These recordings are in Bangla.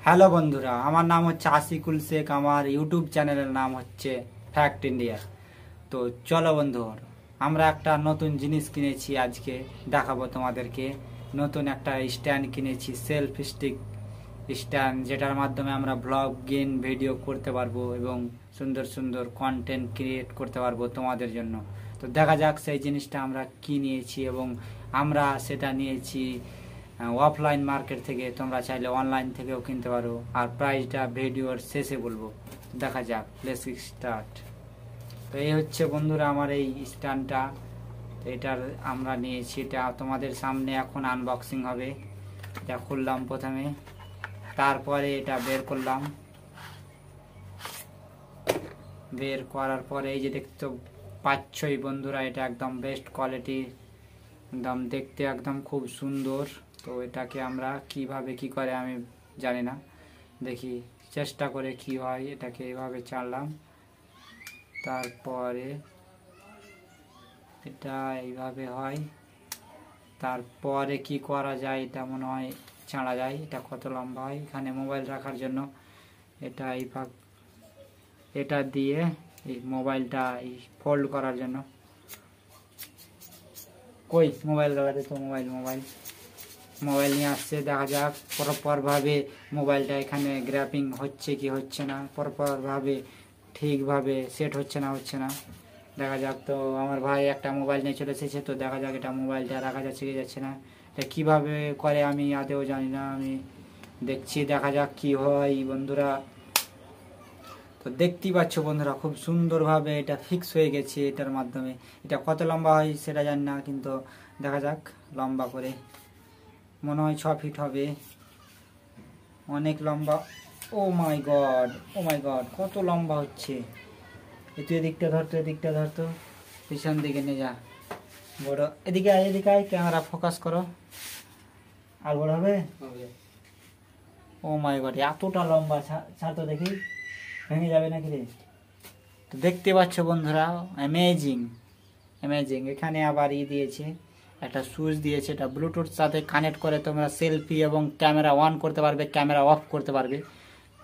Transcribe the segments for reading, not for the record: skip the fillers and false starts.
হ্যালো বন্ধুরা, আমার নাম হচ্ছে আশিকুল শেখ। আমার ইউটিউব চ্যানেলের নাম হচ্ছে ফ্যাক্ট ইন্ডিয়া। তো চলো বন্ধু, আমরা একটা নতুন জিনিস কিনেছি, আজকে দেখাবো তোমাদেরকে। নতুন একটা স্ট্যান্ড কিনেছি, সেলফ স্টিক স্ট্যান্ড, যেটার মাধ্যমে আমরা ব্লগ গেম ভিডিও করতে পারবো এবং সুন্দর সুন্দর কন্টেন্ট ক্রিয়েট করতে পারবো তোমাদের জন্য। তো দেখা যাক সেই জিনিসটা আমরা কি নিয়েছি, এবং আমরা সেটা নিয়েছি অফলাইন মার্কেট থেকে। তোমরা চাইলে অনলাইন থেকেও কিনতে পারো, আর প্রাইসটা ভিডিওর শেষে বলবো। দেখা যাক, লেটস স্টার্ট। তো এই হচ্ছে বন্ধুরা আমার এই স্ট্যান্ডটা। এটার আমরা নিয়েছি, এটা তোমাদের সামনে এখন আনবক্সিং হবে। এটা খুললাম প্রথমে, তারপরে এটা বের করলাম। বের করার পরে এই যে দেখতে পাচ্ছই বন্ধুরা, এটা একদম বেস্ট কোয়ালিটি, একদম দেখতে একদম খুব সুন্দর। তো এটাকে আমরা কিভাবে কি করে আমি জানি না, দেখি চেষ্টা করে কি হয়। এটাকে এইভাবে চাড়লাম, তারপরে এটা এইভাবে হয়। তারপরে কি করা যায়, এটা মনে হয় চাড়া যায়। এটা কত লম্বা হয়, এখানে মোবাইল রাখার জন্য এটা এই ভাগ, এটা দিয়ে এই মোবাইলটা এই ফোল্ড করার জন্য। কই মোবাইল লাগাতে, তো মোবাইল নিয়ে আসছে। দেখা যাক প্রপারভাবে মোবাইলটা এখানে গ্র্যাপিং হচ্ছে কি হচ্ছে না, প্রপারভাবে ঠিকভাবে সেট হচ্ছে না। দেখা যাক। তো আমার ভাই একটা মোবাইল নিয়ে চলে এসেছে, তো দেখা যাক এটা মোবাইলটা রাখা যাচ্ছে কি যাচ্ছে না। এটা কীভাবে করে আমি আদেও জানি না, আমি দেখছি। দেখা যাক কি হয় বন্ধুরা। তো দেখতেই পাচ্ছ বন্ধুরা, খুব সুন্দরভাবে এটা ফিক্স হয়ে গেছে এটার মাধ্যমে। এটা কত লম্বা হয় সেটা জানি না, কিন্তু দেখা যাক। লম্বা করে মনে হয় 6 ফিট হবে, অনেক লম্বা। ও মাই গড, কত লম্বা হচ্ছে। একটু এদিকটা ধরতো, পিছন দিকে নিয়ে যা। বড় এদিকে আয়, ক্যামেরা ফোকাস করো। আর বড় হবে। ও মাই গড, এতটা লম্বা। ছাড় তো দেখি, ভেঙে যাবে নাকি রে। তো দেখতে পাচ্ছ বন্ধুরা, অ্যামেজিং। এখানে আবার দিয়েছে, একটা সুইচ দিয়েছে, এটা ব্লুটুথ সাথে কানেক্ট করে তোমরা সেলফি এবং ক্যামেরা অন করতে পারবে, ক্যামেরা অফ করতে পারবে।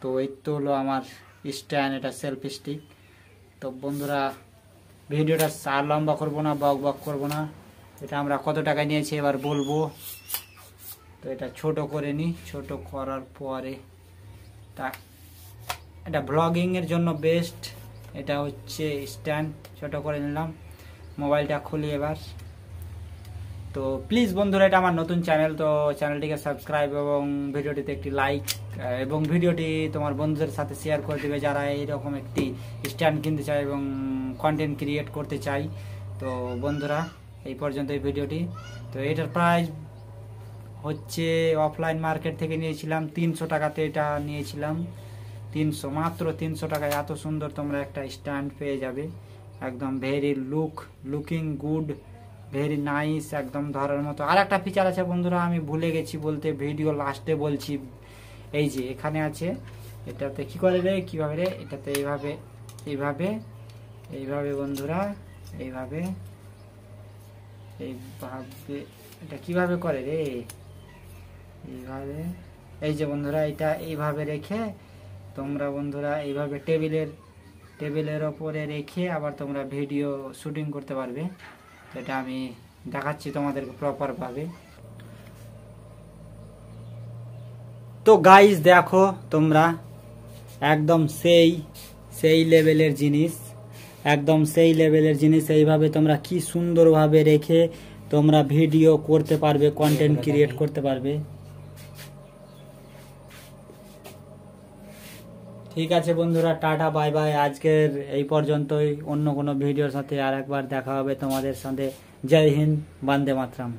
তো এই তো হলো আমার স্ট্যান্ড, এটা সেলফ স্টিক। তো বন্ধুরা, ভিডিওটা আর লম্বা করবো না, বক করবো না। এটা আমরা কত টাকায় নিয়েছি এবার বলবো। তো এটা ছোট করে নিই, ছোট করার পরে তা এটা ব্লগিংয়ের জন্য বেস্ট। এটা হচ্ছে স্ট্যান্ড, ছোট করে নিলাম। মোবাইলটা খুলি এবার। তো প্লিজ বন্ধুরা, এটা আমার নতুন চ্যানেল, তো চ্যানেলটিকে সাবস্ক্রাইব এবং ভিডিওটিতে একটি লাইক, এবং ভিডিওটি তোমার বন্ধুদের সাথে শেয়ার করে দেবে যারা এইরকম একটি স্ট্যান্ড কিনতে চায় এবং কন্টেন্ট ক্রিয়েট করতে চাই। তো বন্ধুরা, এই পর্যন্ত এই ভিডিওটি। তো এটার প্রাইস হচ্ছে অফলাইন মার্কেট থেকে নিয়েছিলাম 300 টাকাতে। এটা নিয়েছিলাম 300, মাত্র 300 টাকায় এত সুন্দর তোমরা একটা স্ট্যান্ড পেয়ে যাবে। একদম very looking good, very nice, একদম ধরার মতো। আর একটা ফিচার আছে বন্ধুরা, আমি ভুলে গেছি বলতে, ভিডিও লাস্টে বলছি। এই যে এখানে আছে, এটাতে কি করে রে, কিভাবে রে, এটাতে এইভাবে বন্ধুরা, এইভাবে এটা কিভাবে করে রে, এইভাবে। এই যে বন্ধুরা, এটা এইভাবে রেখে তোমরা বন্ধুরা এইভাবে টেবিলের ওপরে রেখে আবার তোমরা ভিডিও শুটিং করতে পারবে। এটা আমি দেখাচ্ছি তোমাদেরকে প্রপারভাবে। তো গাইস দেখো তোমরা, একদম সেই লেভেলের জিনিস, এইভাবে তোমরা কি সুন্দরভাবে রেখে তোমরা ভিডিও করতে পারবে, কন্টেন্ট ক্রিয়েট করতে পারবে। ঠিক আছে বন্ধুরা, টাটা বাই বাই। আজকের এই পর্যন্তই। অন্য কোনো ভিডিওর সাথে আর একবার দেখা হবে তোমাদের সাথে। জয় হিন্দ, বন্দে মাতরম।